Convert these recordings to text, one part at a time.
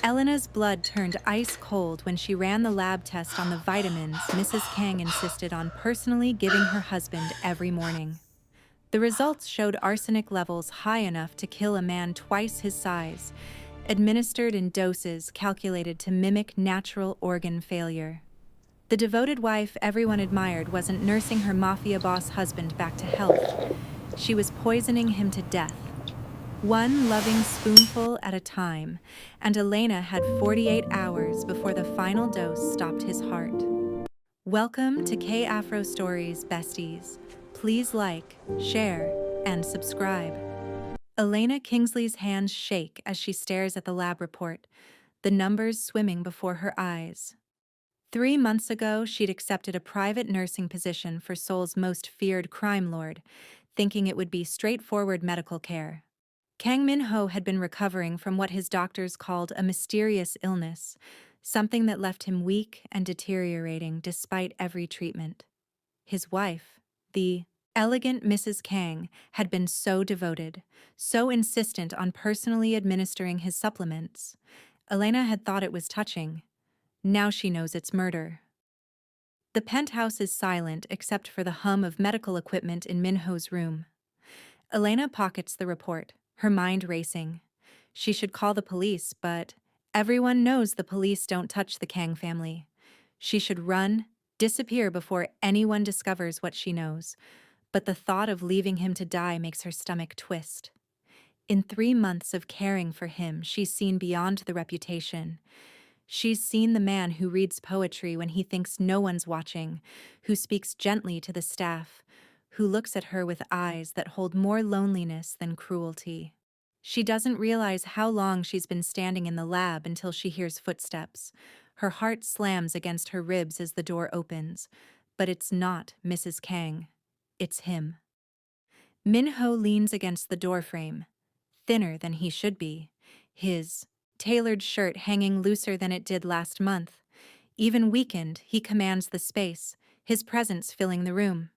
Elena's blood turned ice cold when she ran the lab test on the vitamins Mrs. Kang insisted on personally giving her husband every morning. The results showed arsenic levels high enough to kill a man twice his size, administered in doses calculated to mimic natural organ failure. The devoted wife everyone admired wasn't nursing her mafia boss husband back to health. She was poisoning him to death. One loving spoonful at a time, and Elena had 48 hours before the final dose stopped his heart. Welcome to K-Afro Stories, besties. Please like, share, and subscribe. Elena Kingsley's hands shake as she stares at the lab report, the numbers swimming before her eyes. 3 months ago, she'd accepted a private nursing position for Seoul's most feared crime lord, thinking it would be straightforward medical care. Kang Min-ho had been recovering from what his doctors called a mysterious illness, something that left him weak and deteriorating despite every treatment. His wife, the elegant Mrs. Kang, had been so devoted, so insistent on personally administering his supplements. Elena had thought it was touching. Now she knows it's murder. The penthouse is silent except for the hum of medical equipment in Min-ho's room. Elena pockets the report, her mind racing. She should call the police, but everyone knows the police don't touch the Kang family. She should run, disappear before anyone discovers what she knows. But the thought of leaving him to die makes her stomach twist. In 3 months of caring for him, she's seen beyond the reputation. She's seen the man who reads poetry when he thinks no one's watching, who speaks gently to the staff, who looks at her with eyes that hold more loneliness than cruelty. She doesn't realize how long she's been standing in the lab until she hears footsteps. Her heart slams against her ribs as the door opens, but it's not Mrs. Kang. It's him. Min-ho leans against the doorframe, thinner than he should be, his tailored shirt hanging looser than it did last month. Even weakened, he commands the space, his presence filling the room.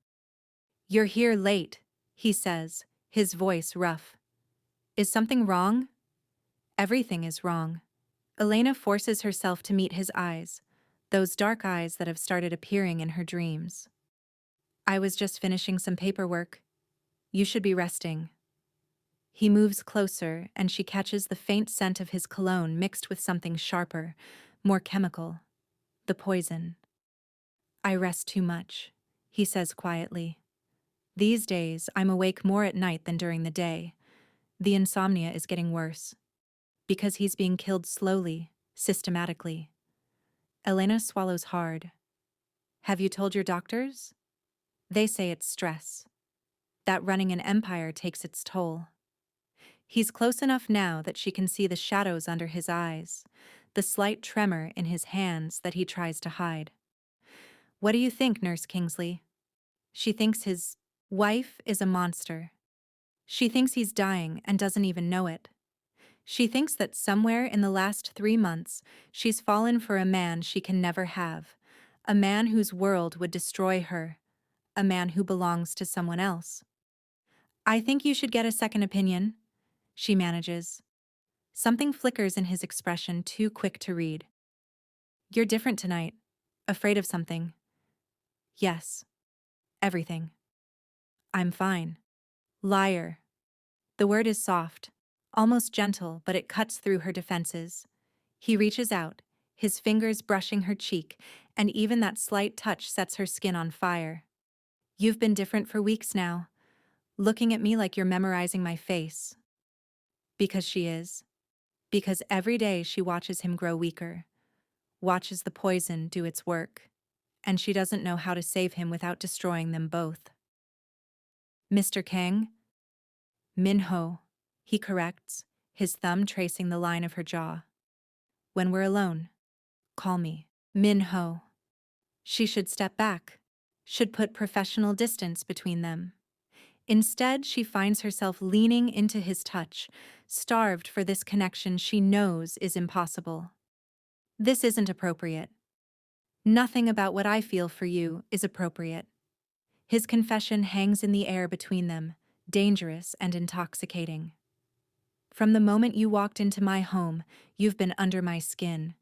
"You're here late," he says, his voice rough. "Is something wrong?" Everything is wrong. Elena forces herself to meet his eyes, those dark eyes that have started appearing in her dreams. "I was just finishing some paperwork. You should be resting." He moves closer, and she catches the faint scent of his cologne mixed with something sharper, more chemical. The poison. "I rest too much," he says quietly. "These days, I'm awake more at night than during the day. The insomnia is getting worse. Because he's being killed slowly, systematically." Elena swallows hard. "Have you told your doctors?" "They say it's stress. That running an empire takes its toll." He's close enough now that she can see the shadows under his eyes, the slight tremor in his hands that he tries to hide. "What do you think, Nurse Kingsley?" She thinks his wife is a monster. She thinks he's dying and doesn't even know it. She thinks that somewhere in the last 3 months, she's fallen for a man she can never have, a man whose world would destroy her, a man who belongs to someone else. "I think you should get a second opinion," she manages. Something flickers in his expression too quick to read. "You're different tonight. Afraid of something." "Yes. Everything." "I'm fine." "Liar." The word is soft, almost gentle, but it cuts through her defenses. He reaches out, his fingers brushing her cheek, and even that slight touch sets her skin on fire. "You've been different for weeks now, looking at me like you're memorizing my face." Because she is. Because every day she watches him grow weaker, watches the poison do its work, and she doesn't know how to save him without destroying them both. "Mr. Kang?" "Min-ho," he corrects, his thumb tracing the line of her jaw. "When we're alone, call me Min-ho." She should step back, should put professional distance between them. Instead, she finds herself leaning into his touch, starved for this connection she knows is impossible. "This isn't appropriate. Nothing about what I feel for you is appropriate." His confession hangs in the air between them, dangerous and intoxicating. From the moment you walked into my home, you've been under my skin.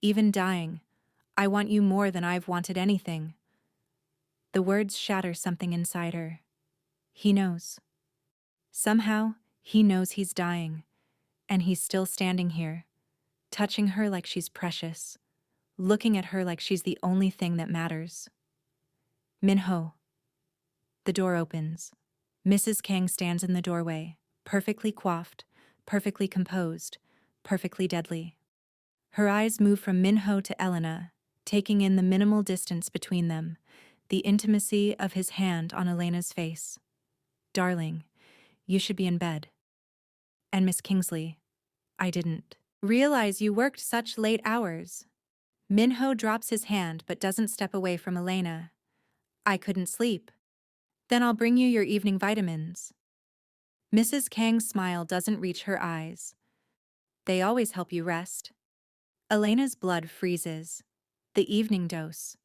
Even dying, I want you more than I've wanted anything." The words shatter something inside her. He knows. Somehow, he knows he's dying, and he's still standing here, touching her like she's precious, looking at her like she's the only thing that matters. Minho. The door opens. Mrs. Kang stands in the doorway, perfectly coiffed, perfectly composed, perfectly deadly. Her eyes move from Minho to Elena, taking in the minimal distance between them, the intimacy of his hand on Elena's face. "Darling, you should be in bed." "And Miss Kingsley, I didn't realize you worked such late hours." Minho drops his hand but doesn't step away from Elena. "I couldn't sleep." "Then I'll bring you your evening vitamins." Mrs. Kang's smile doesn't reach her eyes. "They always help you rest." Elena's blood freezes. The evening dose.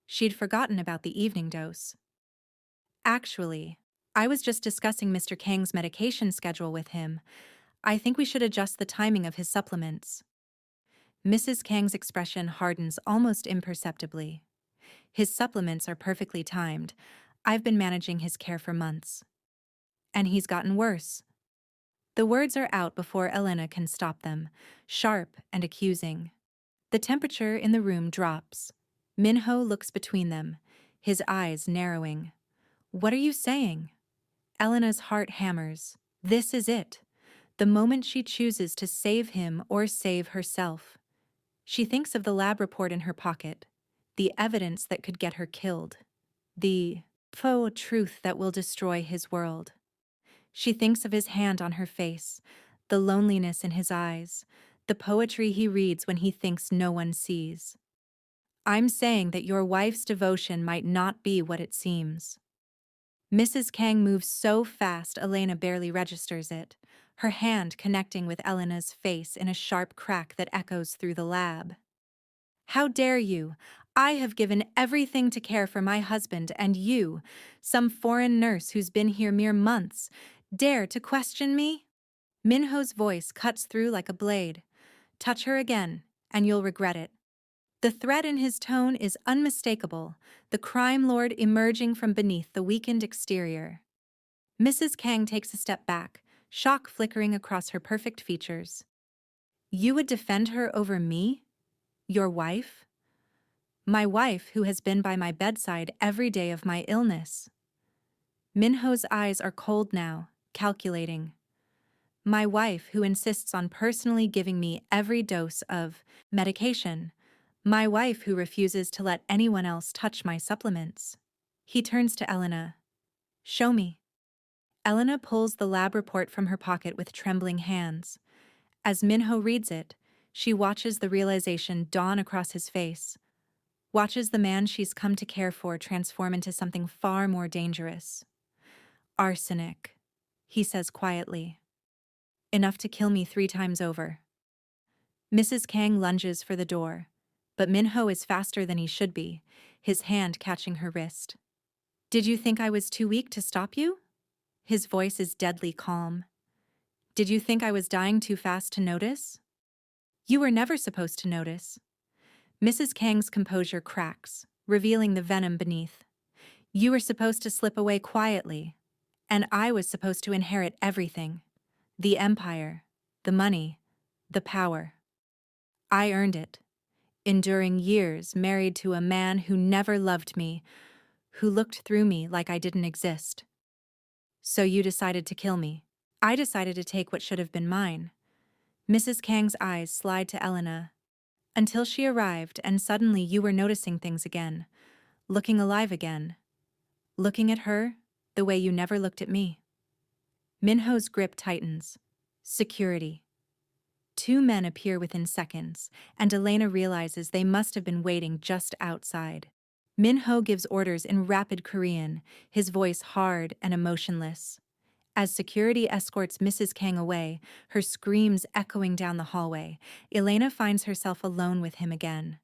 She'd forgotten about the evening dose. "Actually, I was just discussing Mr. Kang's medication schedule with him. I think we should adjust the timing of his supplements." Mrs. Kang's expression hardens almost imperceptibly. "His supplements are perfectly timed. I've been managing his care for months. And he's gotten worse." The words are out before Elena can stop them, sharp and accusing. The temperature in the room drops. Minho looks between them, his eyes narrowing. "What are you saying?" Elena's heart hammers. This is it. The moment she chooses to save him or save herself. She thinks of the lab report in her pocket, the evidence that could get her killed, the faux truth that will destroy his world. She thinks of his hand on her face, the loneliness in his eyes, the poetry he reads when he thinks no one sees. "I'm saying that your wife's devotion might not be what it seems." Mrs. Kang moves so fast Elena barely registers it, her hand connecting with Elena's face in a sharp crack that echoes through the lab. "How dare you? I have given everything to care for my husband, and you, some foreign nurse who's been here mere months, dare to question me?" Minho's voice cuts through like a blade. "Touch her again, and you'll regret it." The threat in his tone is unmistakable, the crime lord emerging from beneath the weakened exterior. Mrs. Kang takes a step back, shock flickering across her perfect features. "You would defend her over me? Your wife? My wife who has been by my bedside every day of my illness." Minho's eyes are cold now, calculating. "My wife who insists on personally giving me every dose of medication. My wife who refuses to let anyone else touch my supplements." He turns to Elena. "Show me." Elena pulls the lab report from her pocket with trembling hands. As Minho reads it, she watches the realization dawn across his face, watches the man she's come to care for transform into something far more dangerous. "Arsenic," he says quietly. "Enough to kill me 3 times over." Mrs. Kang lunges for the door, but Minho is faster than he should be, his hand catching her wrist. "Did you think I was too weak to stop you?" His voice is deadly calm. "Did you think I was dying too fast to notice?" "You were never supposed to notice." Mrs. Kang's composure cracks, revealing the venom beneath. "You were supposed to slip away quietly, and I was supposed to inherit everything. The empire, the money, the power. I earned it, enduring years married to a man who never loved me, who looked through me like I didn't exist. So you decided to kill me. I decided to take what should have been mine." Mrs. Kang's eyes slide to Elena. "Until she arrived and suddenly you were noticing things again, looking alive again. Looking at her the way you never looked at me." Minho's grip tightens. Security. 2 men appear within seconds, and Elena realizes they must have been waiting just outside. Minho gives orders in rapid Korean, his voice hard and emotionless. As security escorts Mrs. Kang away, her screams echoing down the hallway, Elena finds herself alone with him again.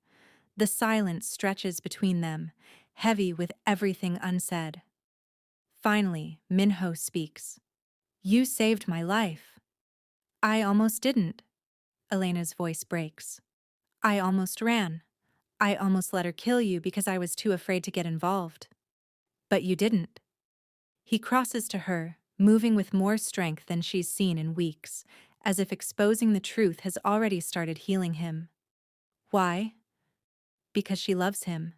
The silence stretches between them, heavy with everything unsaid. Finally, Minho speaks. "You saved my life." I almost didn't. Elena's voice breaks. I almost ran. I almost let her kill you because I was too afraid to get involved. But you didn't. He crosses to her, moving with more strength than she's seen in weeks, as if exposing the truth has already started healing him. Why? Because she loves him.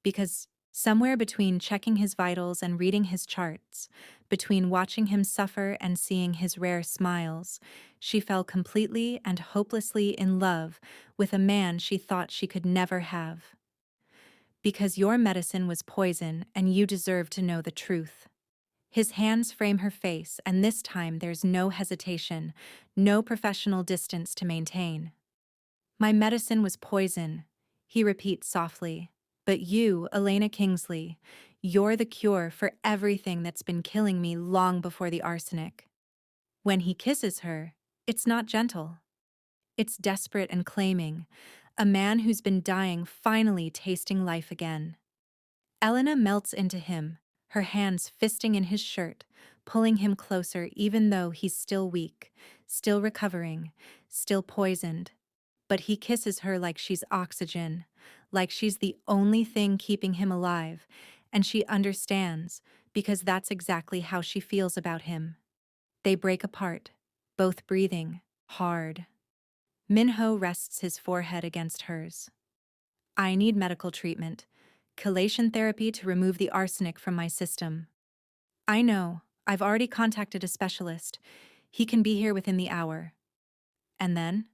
Because somewhere between checking his vitals and reading his charts, between watching him suffer and seeing his rare smiles, she fell completely and hopelessly in love with a man she thought she could never have. Because your medicine was poison and you deserve to know the truth. His hands frame her face, and this time there's no hesitation, no professional distance to maintain. My medicine was poison, he repeats softly. But you, Elena Kingsley, you're the cure for everything that's been killing me long before the arsenic. When he kisses her, it's not gentle. It's desperate and claiming, a man who's been dying finally tasting life again. Elena melts into him, her hands fisting in his shirt, pulling him closer even though he's still weak, still recovering, still poisoned. But he kisses her like she's oxygen, like she's the only thing keeping him alive, and she understands, because that's exactly how she feels about him. They break apart, both breathing, hard. Minho rests his forehead against hers. I need medical treatment, chelation therapy to remove the arsenic from my system. I know, I've already contacted a specialist. He can be here within the hour. And then?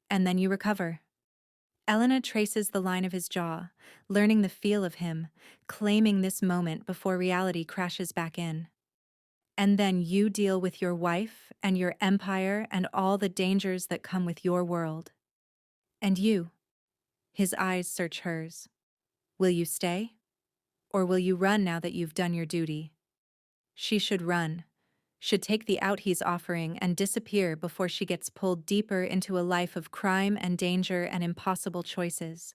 And then you recover. Elena traces the line of his jaw, learning the feel of him, claiming this moment before reality crashes back in. And then you deal with your wife and your empire and all the dangers that come with your world. And you. His eyes search hers. Will you stay? Or will you run now that you've done your duty? She should run, should take the out he's offering and disappear before she gets pulled deeper into a life of crime and danger and impossible choices.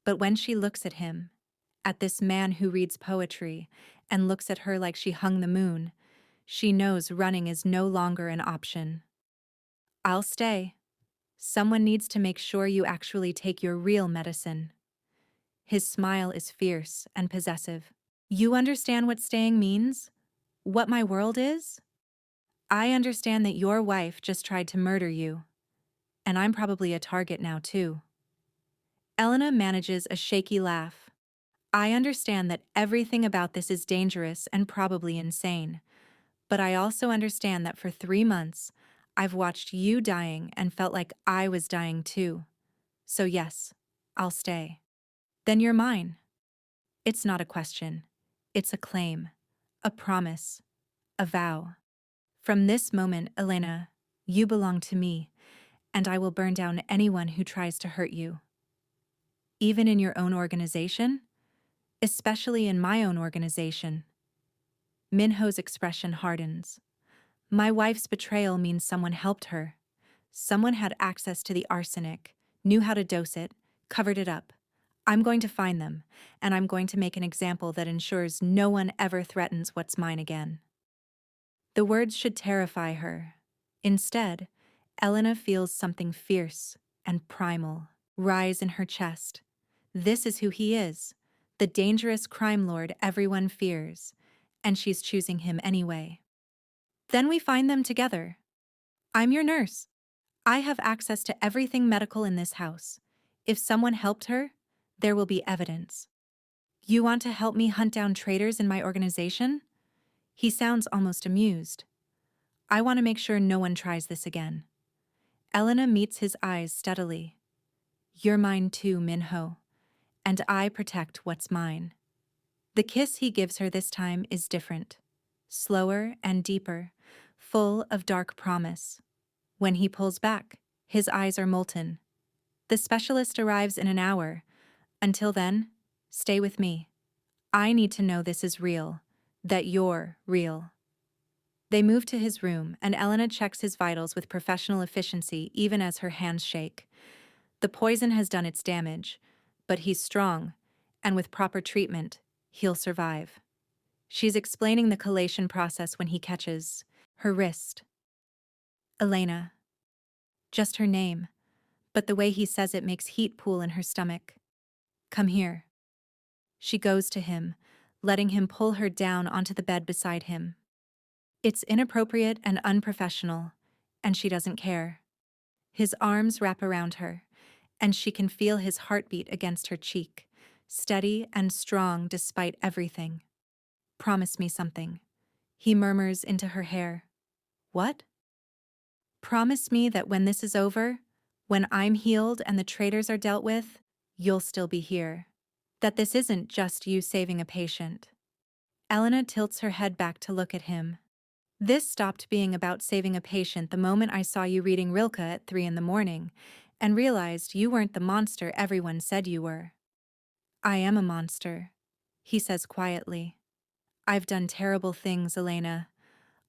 But when she looks at him, at this man who reads poetry and looks at her like she hung the moon, she knows running is no longer an option. I'll stay. Someone needs to make sure you actually take your real medicine. His smile is fierce and possessive. You understand what staying means? What my world is? I understand that your wife just tried to murder you. And I'm probably a target now, too. Elena manages a shaky laugh. I understand that everything about this is dangerous and probably insane. But I also understand that for 3 months, I've watched you dying and felt like I was dying too. So yes, I'll stay. Then you're mine. It's not a question. It's a claim. A promise. A vow. From this moment, Elena, you belong to me, and I will burn down anyone who tries to hurt you. Even in your own organization? Especially in my own organization. Minho's expression hardens. My wife's betrayal means someone helped her. Someone had access to the arsenic, knew how to dose it, covered it up. I'm going to find them, and I'm going to make an example that ensures no one ever threatens what's mine again. The words should terrify her. Instead, Elena feels something fierce and primal rise in her chest. This is who he is, the dangerous crime lord everyone fears, and she's choosing him anyway. Then we find them together. I'm your nurse. I have access to everything medical in this house. If someone helped her, there will be evidence. You want to help me hunt down traitors in my organization? He sounds almost amused. I want to make sure no one tries this again. Elena meets his eyes steadily. You're mine too, Minho. And I protect what's mine. The kiss he gives her this time is different. Slower and deeper, full of dark promise. When he pulls back, his eyes are molten. The specialist arrives in an hour. Until then, stay with me. I need to know this is real, that you're real. They move to his room, and Elena checks his vitals with professional efficiency even as her hands shake. The poison has done its damage, but he's strong, and with proper treatment, he'll survive. She's explaining the chelation process when he catches her wrist. Elena. Just her name, but the way he says it makes heat pool in her stomach. Come here. She goes to him, letting him pull her down onto the bed beside him. It's inappropriate and unprofessional, and she doesn't care. His arms wrap around her, and she can feel his heartbeat against her cheek, steady and strong despite everything. Promise me something, he murmurs into her hair. What? Promise me that when this is over, when I'm healed and the traitors are dealt with, you'll still be here. That this isn't just you saving a patient. Elena tilts her head back to look at him. This stopped being about saving a patient the moment I saw you reading Rilke at 3 in the morning and realized you weren't the monster everyone said you were. I am a monster, he says quietly. I've done terrible things, Elena.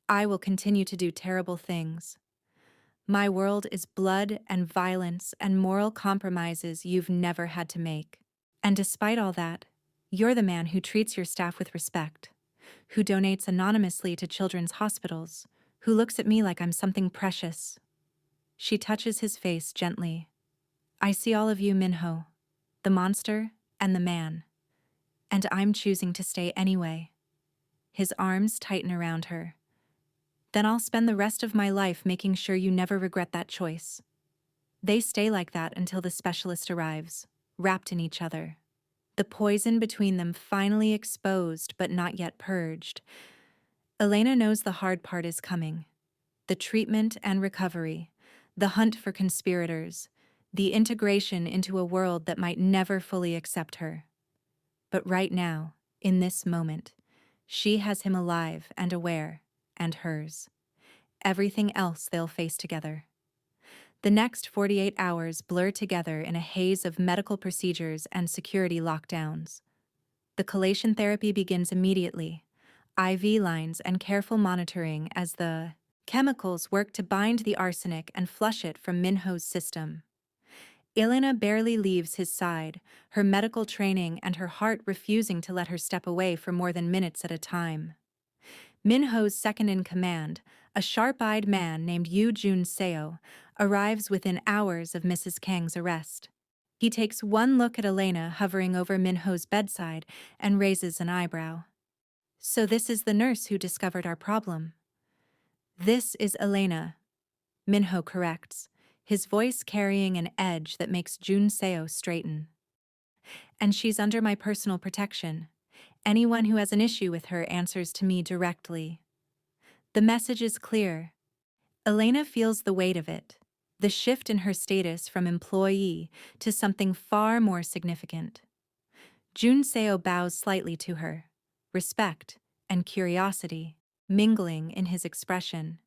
I will continue to do terrible things. My world is blood and violence and moral compromises you've never had to make. And despite all that, you're the man who treats your staff with respect, who donates anonymously to children's hospitals, who looks at me like I'm something precious. She touches his face gently. I see all of you, Minho, the monster and the man, and I'm choosing to stay anyway. His arms tighten around her. Then I'll spend the rest of my life making sure you never regret that choice. They stay like that until the specialist arrives, wrapped in each other. The poison between them finally exposed but not yet purged. Elena knows the hard part is coming. The treatment and recovery, the hunt for conspirators, the integration into a world that might never fully accept her. But right now, in this moment, she has him alive and aware, and hers. Everything else they'll face together. The next 48 hours blur together in a haze of medical procedures and security lockdowns. The chelation therapy begins immediately, IV lines and careful monitoring as the chemicals work to bind the arsenic and flush it from Minho's system. Elena barely leaves his side, her medical training and her heart refusing to let her step away for more than minutes at a time. Minho's second-in-command, a sharp-eyed man named Yoo Jun Seo, arrives within hours of Mrs. Kang's arrest. He takes one look at Elena hovering over Minho's bedside and raises an eyebrow. So this is the nurse who discovered our problem. This is Elena, Minho corrects, his voice carrying an edge that makes Jun Seo straighten. And she's under my personal protection. Anyone who has an issue with her answers to me directly. The message is clear. Elena feels the weight of it, the shift in her status from employee to something far more significant. Jun Seo bows slightly to her, respect and curiosity mingling in his expression.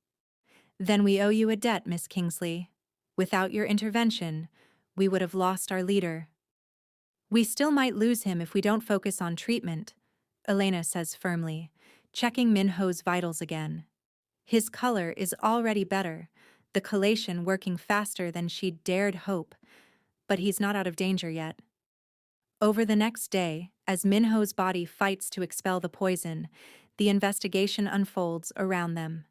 Then we owe you a debt, Miss Kingsley. Without your intervention, we would have lost our leader. We still might lose him if we don't focus on treatment, Elena says firmly, checking Minho's vitals again. His color is already better, the chelation working faster than she'd dared hope, but he's not out of danger yet. Over the next day, as Minho's body fights to expel the poison, the investigation unfolds around them.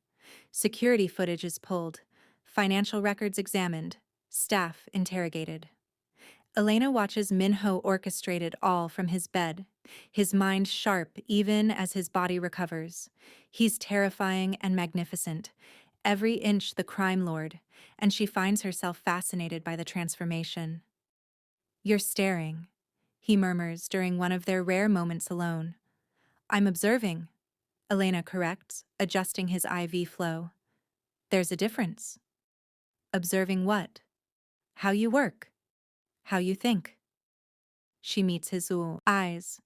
Security footage is pulled, financial records examined, staff interrogated. Elena watches Minho orchestrate it all from his bed, his mind sharp even as his body recovers. He's terrifying and magnificent, every inch the crime lord, and she finds herself fascinated by the transformation. You're staring, he murmurs during one of their rare moments alone. I'm observing, Elena corrects, adjusting his IV flow. There's a difference. Observing what? How you work. How you think. She meets his eyes.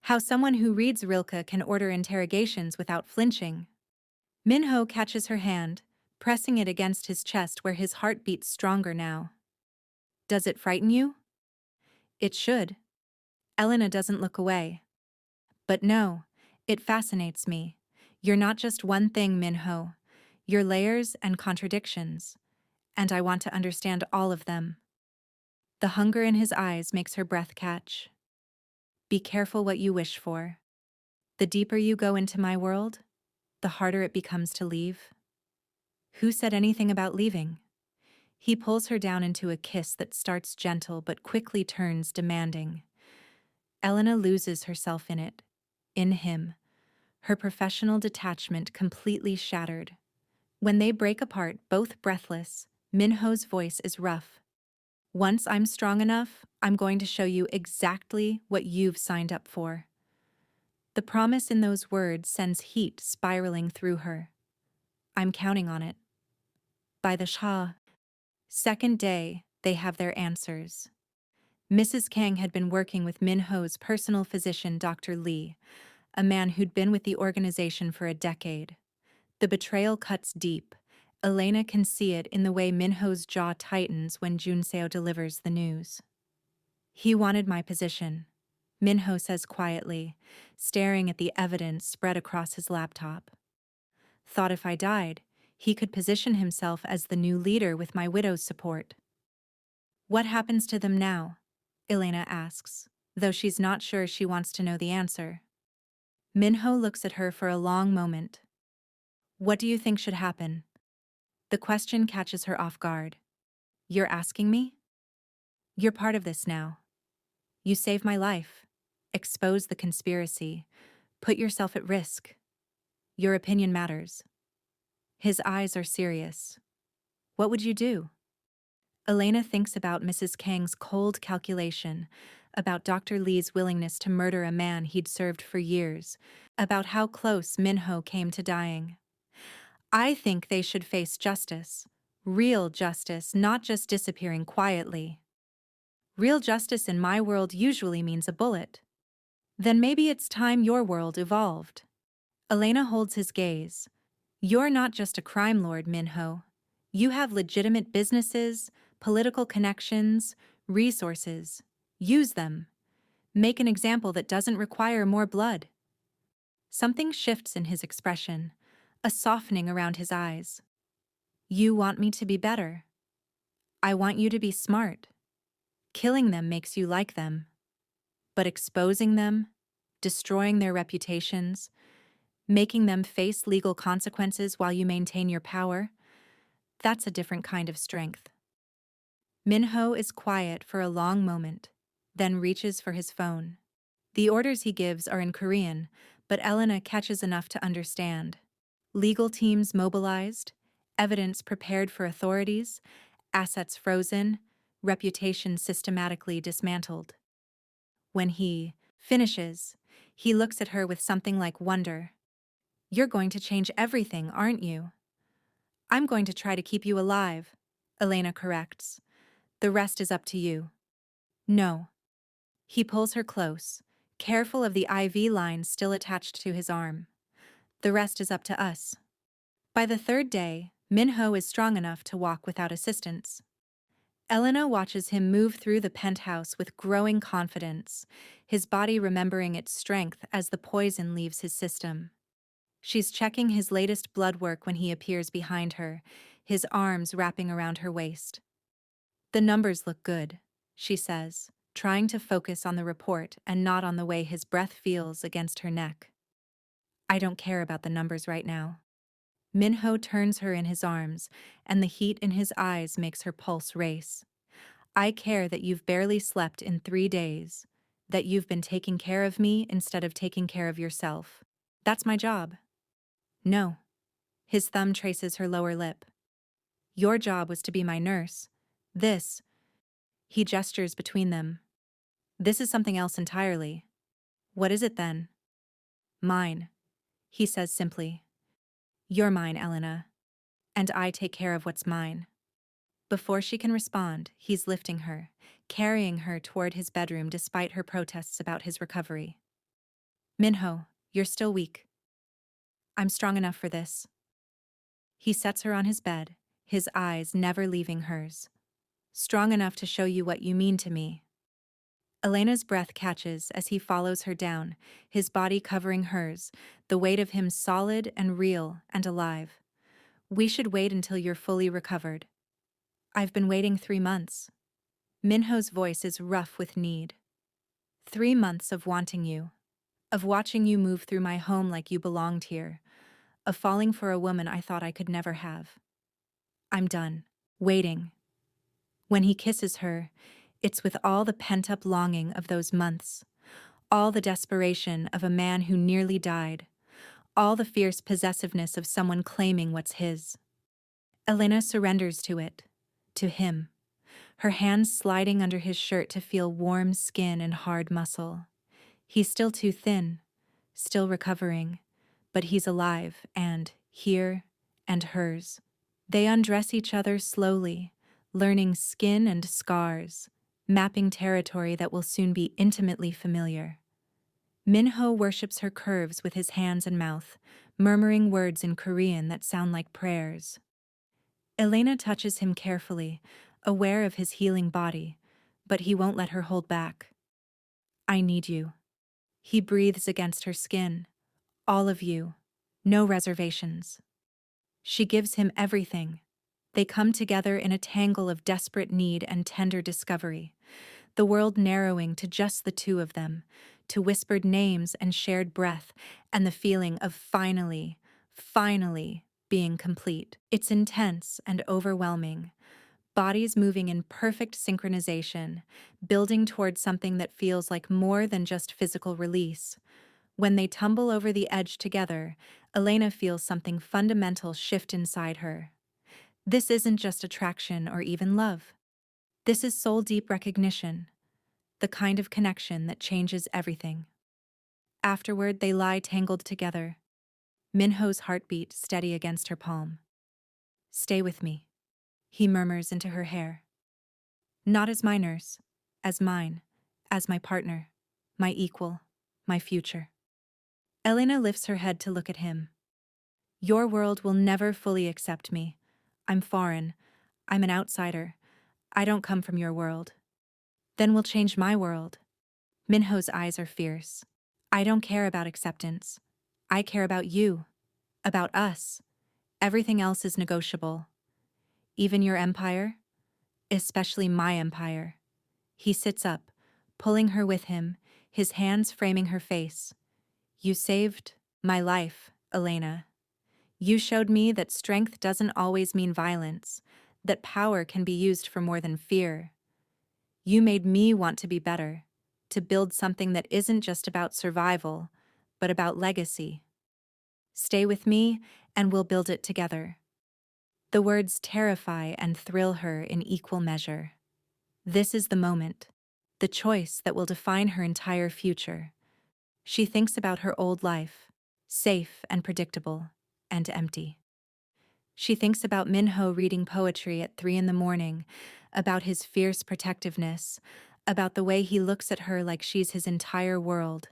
How someone who reads Rilke can order interrogations without flinching. Minho catches her hand, pressing it against his chest where his heart beats stronger now. Does it frighten you? It should. Elena doesn't look away. But no, it fascinates me. You're not just one thing, Minho. You're layers and contradictions. And I want to understand all of them. The hunger in his eyes makes her breath catch. Be careful what you wish for. The deeper you go into my world, the harder it becomes to leave. Who said anything about leaving? He pulls her down into a kiss that starts gentle but quickly turns demanding. Elena loses herself in it, in him, her professional detachment completely shattered. When they break apart, both breathless, Minho's voice is rough. Once I'm strong enough, I'm going to show you exactly what you've signed up for. The promise in those words sends heat spiraling through her. I'm counting on it. By the Shah. Second day, they have their answers. Mrs. Kang had been working with Minho's personal physician, Dr. Lee, a man who'd been with the organization for a decade. The betrayal cuts deep. Elena can see it in the way Minho's jaw tightens when Junseo delivers the news. He wanted my position, Minho says quietly, staring at the evidence spread across his laptop. Thought if I died, he could position himself as the new leader with my widow's support. What happens to them now? Elena asks, though she's not sure she wants to know the answer. Minho looks at her for a long moment. What do you think should happen? The question catches her off guard. You're asking me? You're part of this now. You saved my life, exposed the conspiracy, put yourself at risk. Your opinion matters. His eyes are serious. What would you do? Elena thinks about Mrs. Kang's cold calculation, about Dr. Lee's willingness to murder a man he'd served for years, about how close Minho came to dying. I think they should face justice. Real justice, not just disappearing quietly. Real justice in my world usually means a bullet. Then maybe it's time your world evolved. Elena holds his gaze. You're not just a crime lord, Minho. You have legitimate businesses, political connections, resources. Use them. Make an example that doesn't require more blood. Something shifts in his expression, a softening around his eyes. You want me to be better. I want you to be smart. Killing them makes you like them. But exposing them, destroying their reputations, making them face legal consequences while you maintain your power, that's a different kind of strength. Minho is quiet for a long moment, then reaches for his phone. The orders he gives are in Korean, but Elena catches enough to understand. Legal teams mobilized, evidence prepared for authorities, assets frozen, reputation systematically dismantled. When he finishes, he looks at her with something like wonder. You're going to change everything, aren't you? I'm going to try to keep you alive, Elena corrects. The rest is up to you. No. He pulls her close, careful of the IV line still attached to his arm. The rest is up to us. By the third day, Minho is strong enough to walk without assistance. Elena watches him move through the penthouse with growing confidence, his body remembering its strength as the poison leaves his system. She's checking his latest blood work when he appears behind her, his arms wrapping around her waist. The numbers look good, she says, trying to focus on the report and not on the way his breath feels against her neck. I don't care about the numbers right now. Minho turns her in his arms, and the heat in his eyes makes her pulse race. I care that you've barely slept in 3 days, that you've been taking care of me instead of taking care of yourself. That's my job. No. His thumb traces her lower lip. Your job was to be my nurse. This. He gestures between them. This is something else entirely. What is it then? Mine, he says simply. You're mine, Elena. And I take care of what's mine. Before she can respond, he's lifting her, carrying her toward his bedroom despite her protests about his recovery. Minho, you're still weak. I'm strong enough for this. He sets her on his bed, his eyes never leaving hers. Strong enough to show you what you mean to me. Elena's breath catches as he follows her down, his body covering hers, the weight of him solid and real and alive. We should wait until you're fully recovered. I've been waiting 3 months. Minho's voice is rough with need. 3 months of wanting you, of watching you move through my home like you belonged here, of falling for a woman I thought I could never have. I'm done. Waiting. When he kisses her, it's with all the pent-up longing of those months, all the desperation of a man who nearly died, all the fierce possessiveness of someone claiming what's his. Elena surrenders to him, her hands sliding under his shirt to feel warm skin and hard muscle. He's still too thin, still recovering, but he's alive and here and hers. They undress each other slowly, learning skin and scars, mapping territory that will soon be intimately familiar. Minho worships her curves with his hands and mouth, murmuring words in Korean that sound like prayers. Elena touches him carefully, aware of his healing body, but he won't let her hold back. I need you. He breathes against her skin. All of you. No reservations. She gives him everything. They come together in a tangle of desperate need and tender discovery, the world narrowing to just the two of them, to whispered names and shared breath, and the feeling of finally being complete. It's intense and overwhelming, bodies moving in perfect synchronization, building towards something that feels like more than just physical release. When they tumble over the edge together, Elena feels something fundamental shift inside her. This isn't just attraction or even love. This is soul-deep recognition, the kind of connection that changes everything. Afterward, they lie tangled together, Minho's heartbeat steady against her palm. Stay with me, he murmurs into her hair. Not as my nurse, as mine, as my partner, my equal, my future. Elena lifts her head to look at him. Your world will never fully accept me. I'm foreign. I'm an outsider. I don't come from your world. Then we'll change my world. Minho's eyes are fierce. I don't care about acceptance. I care about you, about us. Everything else is negotiable. Even your empire, especially my empire. He sits up, pulling her with him, his hands framing her face. You saved my life, Elena. You showed me that strength doesn't always mean violence, that power can be used for more than fear. You made me want to be better, to build something that isn't just about survival, but about legacy. Stay with me, and we'll build it together. The words terrify and thrill her in equal measure. This is the moment, the choice that will define her entire future. She thinks about her old life, safe and predictable, and empty. She thinks about Minho reading poetry at 3 a.m, about his fierce protectiveness, about the way he looks at her like she's his entire world.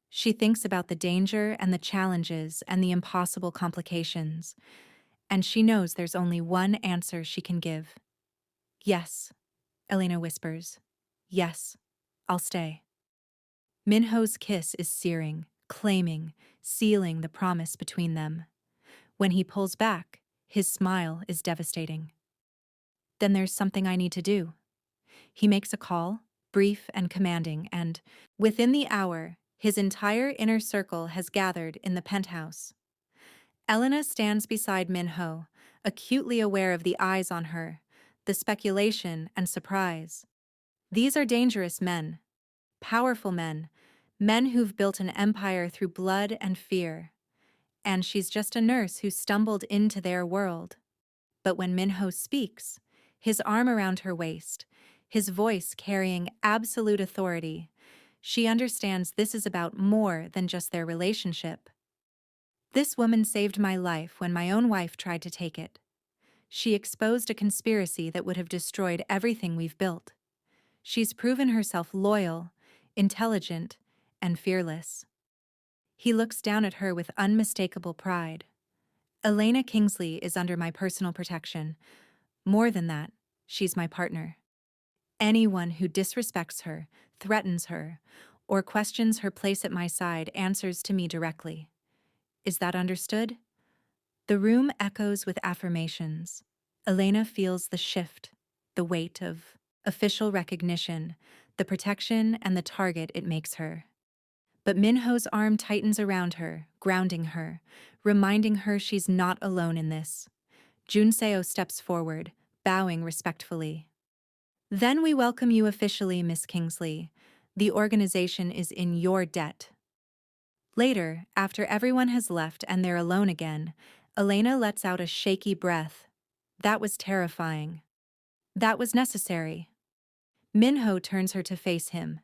She thinks about the danger and the challenges and the impossible complications, and she knows there's only one answer she can give. Yes, Elena whispers. Yes, I'll stay. Minho's kiss is searing, claiming, sealing the promise between them. When he pulls back, his smile is devastating. Then there's something I need to do. He makes a call, brief and commanding, and within the hour, his entire inner circle has gathered in the penthouse. Elena stands beside Minho, acutely aware of the eyes on her, the speculation and surprise. These are dangerous men, powerful men, men who've built an empire through blood and fear. And she's just a nurse who stumbled into their world. But when Minho speaks, his arm around her waist, his voice carrying absolute authority, she understands this is about more than just their relationship. This woman saved my life when my own wife tried to take it. She exposed a conspiracy that would have destroyed everything we've built. She's proven herself loyal, intelligent, and fearless. He looks down at her with unmistakable pride. Elena Kingsley is under my personal protection. More than that, she's my partner. Anyone who disrespects her, threatens her, or questions her place at my side answers to me directly. Is that understood? The room echoes with affirmations. Elena feels the shift, the weight of official recognition, the protection and the target it makes her. But Minho's arm tightens around her, grounding her, reminding her she's not alone in this. Junseo steps forward, bowing respectfully. Then we welcome you officially, Miss Kingsley. The organization is in your debt. Later, after everyone has left and they're alone again, Elena lets out a shaky breath. That was terrifying. That was necessary. Minho turns her to face him.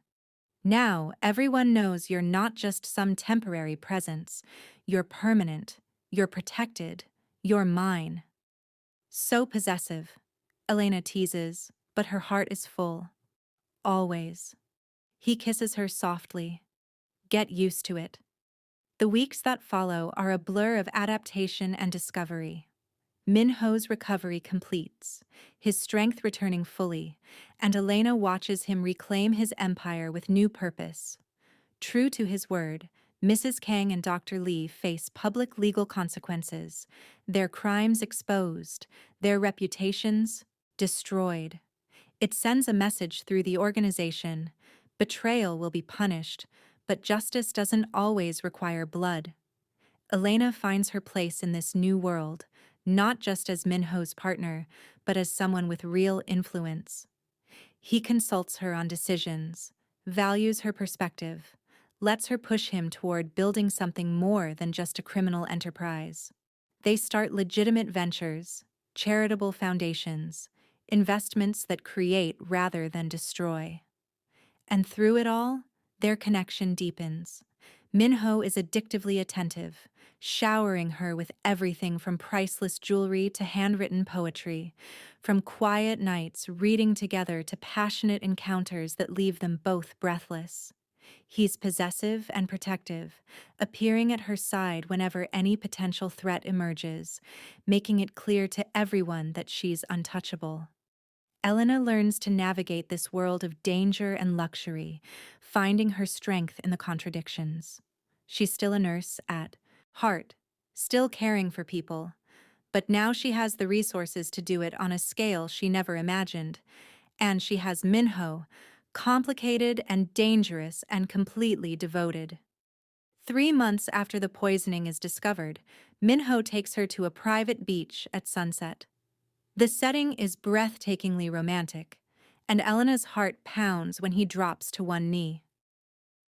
Now, everyone knows you're not just some temporary presence. You're permanent. You're protected. You're mine. So possessive. Elena teases, but her heart is full. Always. He kisses her softly. Get used to it. The weeks that follow are a blur of adaptation and discovery. Minho's recovery completes, his strength returning fully, and Elena watches him reclaim his empire with new purpose. True to his word, Mrs. Kang and Dr. Lee face public legal consequences, their crimes exposed, their reputations destroyed. It sends a message through the organization. Betrayal will be punished, but justice doesn't always require blood. Elena finds her place in this new world, not just as Minho's partner, but as someone with real influence. He consults her on decisions, values her perspective, lets her push him toward building something more than just a criminal enterprise. They start legitimate ventures, charitable foundations, investments that create rather than destroy. And through it all, their connection deepens. Minho is addictively attentive, showering her with everything from priceless jewelry to handwritten poetry, from quiet nights reading together to passionate encounters that leave them both breathless. He's possessive and protective, appearing at her side whenever any potential threat emerges, making it clear to everyone that she's untouchable. Elena learns to navigate this world of danger and luxury, finding her strength in the contradictions. She's still a nurse at heart, still caring for people, but now she has the resources to do it on a scale she never imagined. And she has Minho, complicated and dangerous and completely devoted. 3 months after the poisoning is discovered, Minho takes her to a private beach at sunset. The setting is breathtakingly romantic, and Elena's heart pounds when he drops to one knee.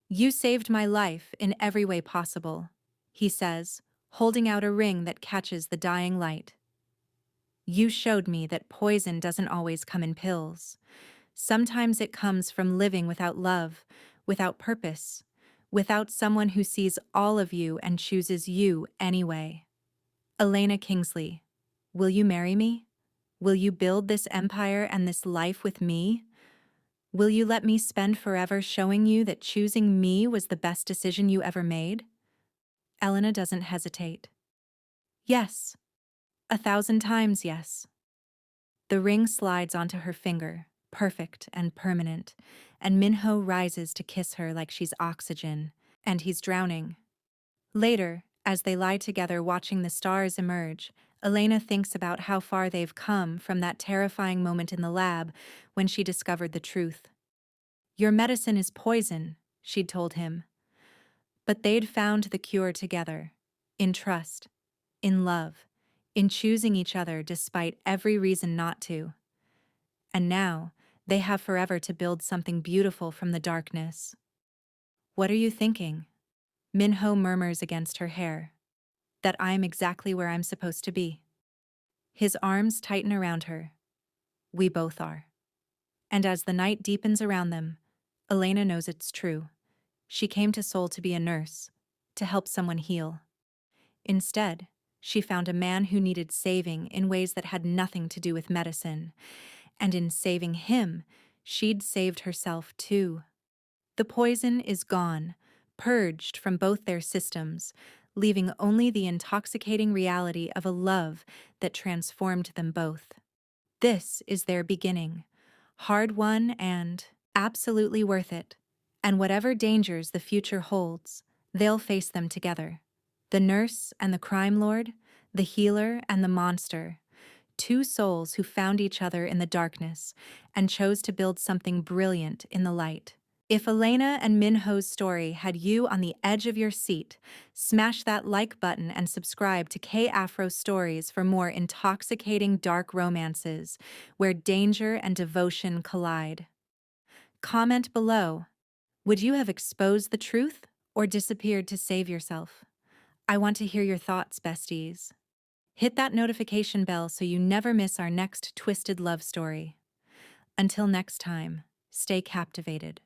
You saved my life in every way possible, he says, holding out a ring that catches the dying light. You showed me that poison doesn't always come in pills. Sometimes it comes from living without love, without purpose, without someone who sees all of you and chooses you anyway. Elena Kingsley, will you marry me? Will you build this empire and this life with me? Will you let me spend forever showing you that choosing me was the best decision you ever made? Elena doesn't hesitate. Yes. 1,000 times yes. The ring slides onto her finger, perfect and permanent, and Minho rises to kiss her like she's oxygen, and he's drowning. Later, as they lie together watching the stars emerge, Elena thinks about how far they've come from that terrifying moment in the lab when she discovered the truth. Your medicine is poison, she'd told him. But they'd found the cure together, in trust, in love, in choosing each other despite every reason not to. And now, they have forever to build something beautiful from the darkness. What are you thinking? Minho murmurs against her hair. That I'm exactly where I'm supposed to be. His arms tighten around her. We both are. And as the night deepens around them, Elena knows it's true. She came to Seoul to be a nurse, to help someone heal. Instead, she found a man who needed saving in ways that had nothing to do with medicine. And in saving him, she'd saved herself too. The poison is gone, purged from both their systems, leaving only the intoxicating reality of a love that transformed them both. This is their beginning, hard-won and absolutely worth it. And whatever dangers the future holds, they'll face them together. The nurse and the crime lord, the healer and the monster. Two souls who found each other in the darkness and chose to build something brilliant in the light. If Elena and Minho's story had you on the edge of your seat, smash that like button and subscribe to K-Afro Stories for more intoxicating dark romances where danger and devotion collide. Comment below. Would you have exposed the truth or disappeared to save yourself? I want to hear your thoughts, besties. Hit that notification bell so you never miss our next twisted love story. Until next time, stay captivated.